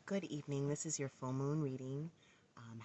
Good evening. This is your full moon reading.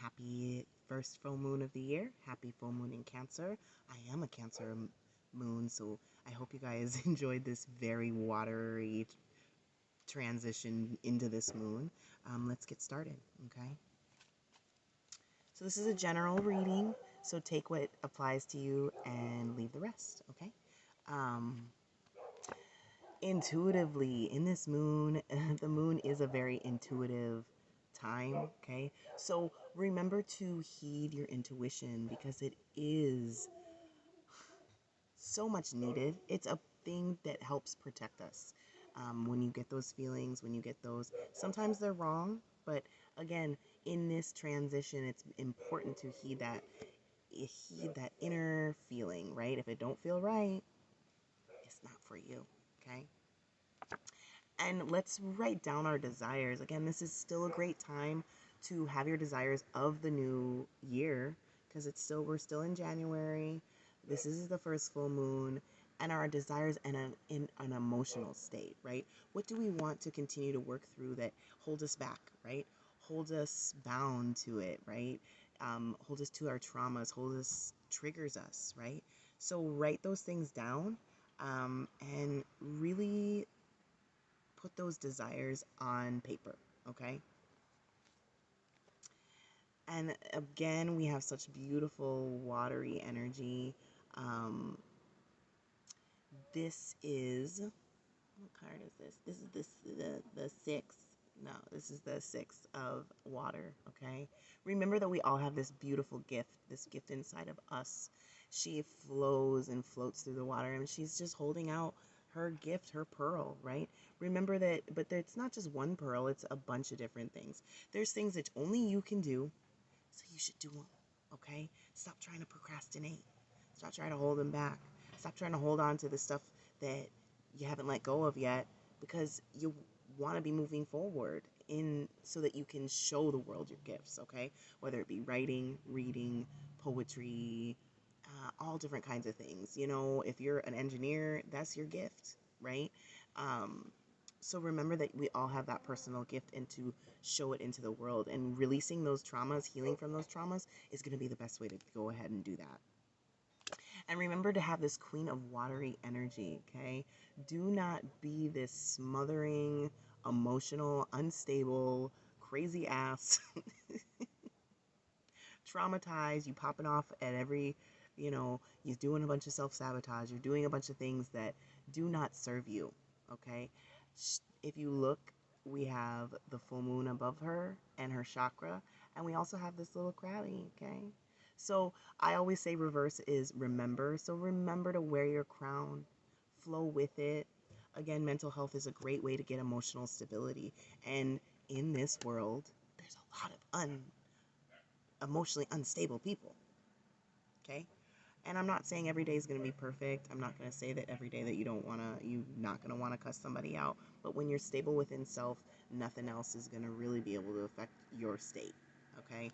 Happy first full moon of the year. Happy full moon in Cancer. I am a Cancer moon, so I hope you guys enjoyed this very watery transition into this moon. Let's get started, okay? So this is a general reading, so take what applies to you and leave the rest, okay? Um, Intuitively, in this moon, the moon is a very intuitive time, okay? So remember to heed your intuition because it is so much needed. It's a thing that helps protect us. When you get those feelings, when you get those, sometimes they're wrong, but again, in this transition, it's important to heed that inner feeling, right? If it don't feel right, it's not for you, okay? And let's write down our desires. Again, this is still a great time to have your desires of the new year because we're still in January. This is the first full moon, and our desires in an emotional state, right? What do we want to continue to work through that hold us back, right? Hold us bound to it, right? Hold us to our traumas, triggers us, right? So write those things down, and really put those desires on paper, okay? And again, we have such beautiful watery energy. Um, this is, what card is this? This is the six. No, this is the six of water, okay? Remember that we all have this beautiful gift, this gift inside of us. She flows and floats through the water, and she's just holding out her gift, her pearl, right? Remember that, but it's not just one pearl, it's a bunch of different things. There's things that only you can do, so you should do them, okay? Stop trying to procrastinate. Stop trying to hold them back. Stop trying to hold on to the stuff that you haven't let go of yet because you want to be moving forward in so that you can show the world your gifts, okay? Whether it be writing, reading, poetry, all different kinds of things. You know, if you're an engineer, that's your gift, right? Um, so remember that we all have that personal gift and to show it into the world, and releasing those traumas, healing from those traumas is going to be the best way to go ahead and do that. And remember to have this queen of watery energy, okay? Do not be this smothering, emotional, unstable, crazy ass, traumatized, you popping off at every, you're doing a bunch of self-sabotage, you're doing a bunch of things that do not serve you, okay? If you look, we have the full moon above her and her chakra, and we also have this little crabby, okay? So I always say reverse is remember. So remember to wear your crown, flow with it. Again, mental health is a great way to get emotional stability. And in this world, there's a lot of emotionally unstable people, okay? And I'm not saying every day is going to be perfect. I'm not going to say that every day that you're not going to want to cuss somebody out. But when you're stable within self, nothing else is going to really be able to affect your state, okay?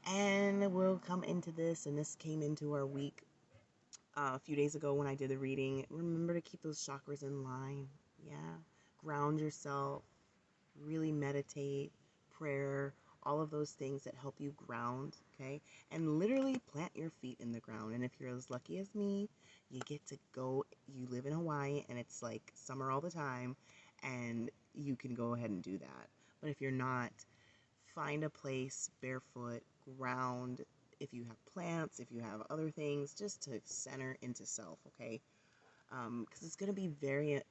And we'll come into this, and this came into our week a few days ago when I did the reading. Remember to keep those chakras in line. Yeah. Ground yourself. Really meditate, prayer, all of those things that help you ground, okay? And literally plant your feet in the ground. And if you're as lucky as me, you get to go, you live in Hawaii and it's like summer all the time, and you can go ahead and do that. But if you're not, find a place barefoot, ground, if you have plants, if you have other things, just to center into self, okay? Because it's going to be very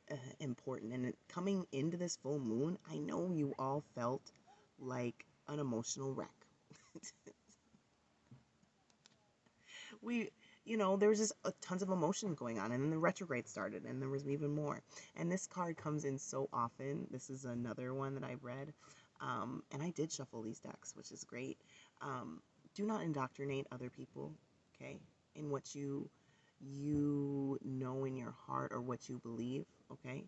important. And coming into this full moon, I know you all felt like an emotional wreck. There was just tons of emotion going on, and then the retrograde started, and there was even more. And this card comes in so often. This is another one that I read, and I did shuffle these decks, which is great. Do not indoctrinate other people, okay, in what you know in your heart or what you believe, okay?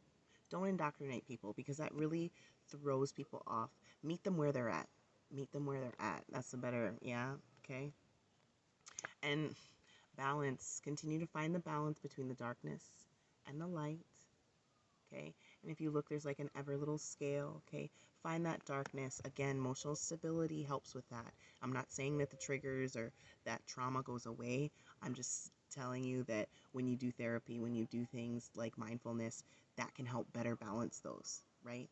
Don't indoctrinate people because that really throws people off. Meet them where they're at. Meet them where they're at. That's the better, yeah, okay? And balance. Continue to find the balance between the darkness and the light, okay? And if you look, there's like an ever little scale, okay? Find that darkness. Again, emotional stability helps with that. I'm not saying that the triggers or that trauma goes away. I'm just telling you that when you do therapy, when you do things like mindfulness, that can help better balance those, right?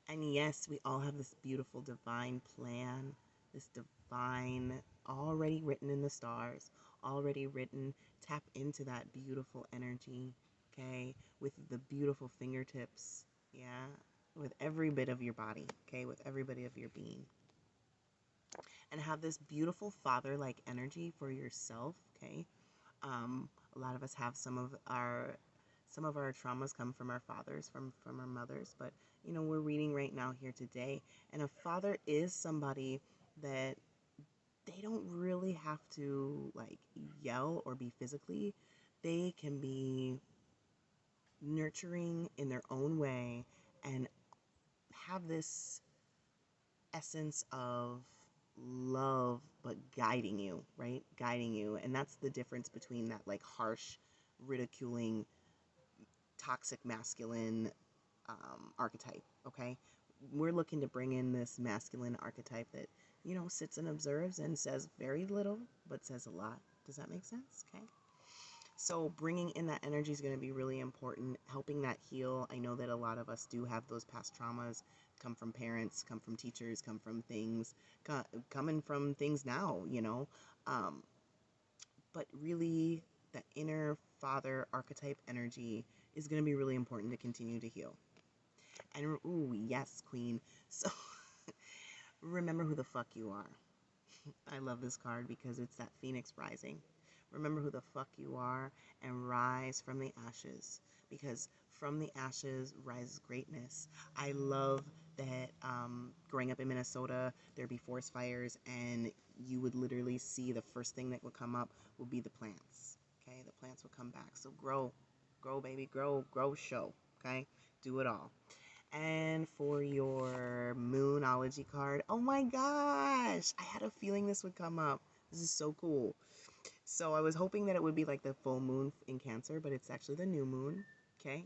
And yes, we all have this beautiful divine plan, this divine, already written in the stars, already written. Tap into that beautiful energy, okay, with the beautiful fingertips, yeah, with every bit of your body, okay, with every bit of your being. And have this beautiful father-like energy for yourself, okay? A lot of us have some of our traumas come from our fathers, from our mothers, but you know, we're reading right now here today, and a father is somebody that they don't really have to like yell or be physically. They can be nurturing in their own way and have this essence of love but guiding you, right? Guiding you. And that's the difference between that like harsh, ridiculing, toxic masculine archetype, okay? We're looking to bring in this masculine archetype that, you know, sits and observes and says very little but says a lot. Does that make sense? Okay. So bringing in that energy is going to be really important, helping that heal. I know that a lot of us do have those past traumas, come from parents, come from teachers, come from things, coming from things now, you know. Um, but really, that inner father archetype energy is going to be really important to continue to heal. And, ooh, yes, queen. So remember who the fuck you are. I love this card because it's that phoenix rising. Remember who the fuck you are and rise from the ashes, because from the ashes rises greatness. I love that growing up in Minnesota, there'd be forest fires and you would literally see the first thing that would come up would be the plants. Okay, the plants would come back. So grow, grow, baby, grow, grow, show. Okay, do it all. And for your Moonology card, oh my gosh, I had a feeling this would come up. This is so cool. So I was hoping that it would be like the full moon in Cancer, but it's actually the new moon, okay?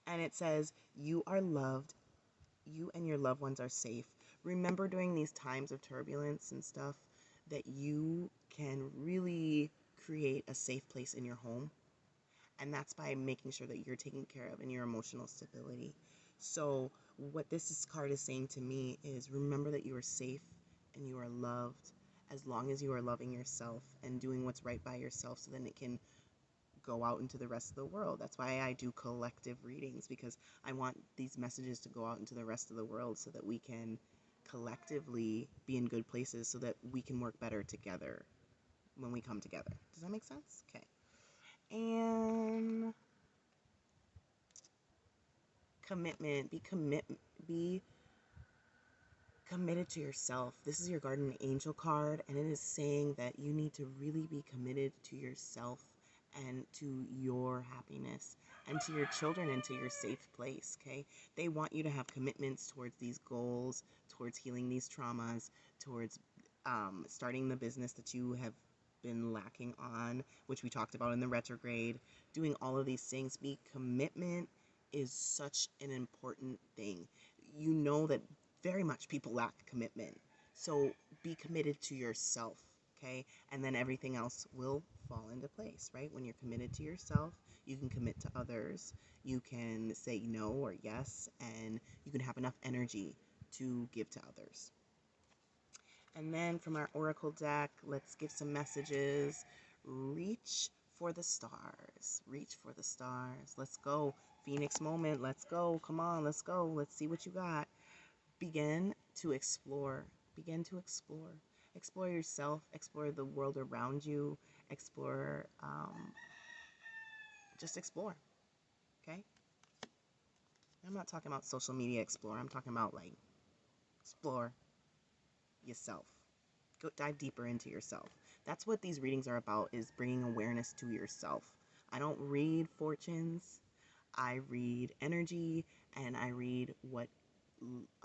And it says, you are loved, you and your loved ones are safe. Remember during these times of turbulence and stuff that you can really create a safe place in your home. And that's by making sure that you're taken care of and your emotional stability. So what card is saying to me is remember that you are safe and you are loved as long as you are loving yourself and doing what's right by yourself, so then it can go out into the rest of the world. That's why I do collective readings, because I want these messages to go out into the rest of the world so that we can collectively be in good places, so that we can work better together when we come together. Does that make sense? Okay. And commitment, be committed to yourself. This is your guardian angel card, and it is saying that you need to really be committed to yourself and to your happiness and to your children and to your safe place. Okay, they want you to have commitments towards these goals, towards healing these traumas, towards starting the business that you have been lacking on, which we talked about in the retrograde. Doing all of these things, commitment is such an important thing. You know that very much people lack commitment. So be committed to yourself, okay? And then everything else will fall into place, right? When you're committed to yourself, you can commit to others. You can say no or yes, and you can have enough energy to give to others. And then from our oracle deck, let's give some messages. Reach for the stars. Reach for the stars. Let's go. Phoenix moment. Let's go. Come on, let's go. Let's see what you got. Begin to explore. Begin to explore. Explore yourself. Explore the world around you. Explore. Just explore. Okay? I'm not talking about social media explore. I'm talking about like explore yourself. Go dive deeper into yourself. That's what these readings are about, is bringing awareness to yourself. I don't read fortunes. I read energy, and I read what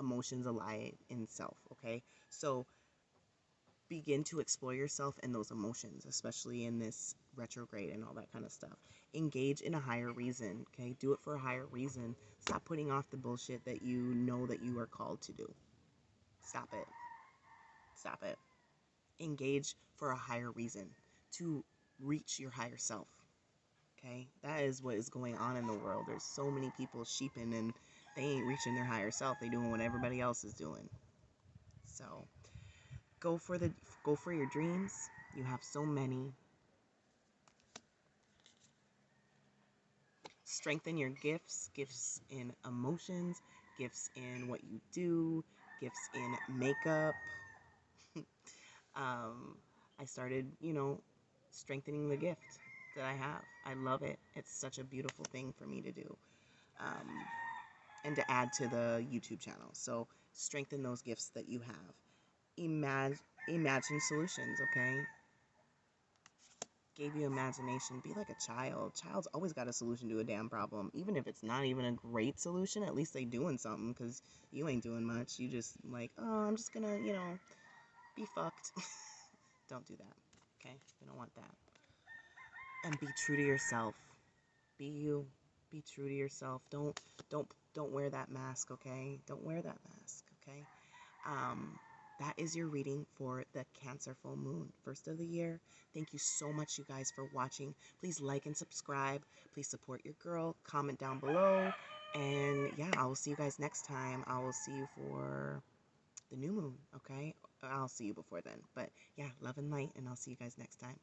emotions lie in self, okay? So begin to explore yourself and those emotions, especially in this retrograde and all that kind of stuff. Engage in a higher reason, okay? Do it for a higher reason. Stop putting off the bullshit that you know that you are called to do. Stop it. Stop it. Engage for a higher reason, to reach your higher self, okay? That is what is going on in the world. There's so many people sheeping and they ain't reaching their higher self. They doing what everybody else is doing. So go for your dreams. You have so many. Strengthen your gifts in emotions, gifts in what you do, gifts in makeup. I started, strengthening the gift that I have. I love it. It's such a beautiful thing for me to do, and to add to the YouTube channel. So strengthen those gifts that you have. Imagine solutions, okay? Gave you imagination. Be like a child. Child's always got a solution to a damn problem. Even if it's not even a great solution, at least they doing something, because you ain't doing much. You just like, oh, I'm just gonna, be fucked. Don't do that, okay? You don't want that. And be true to yourself. Be you. Be true to yourself. Don't wear that mask, okay? Don't wear that mask, okay? That is your reading for the Cancer full moon, first of the year. Thank you so much, you guys, for watching. Please like and subscribe. Please support your girl. Comment down below. And yeah, I will see you guys next time. I will see you for the new moon, okay? I'll see you before then. But yeah, love and light, and I'll see you guys next time.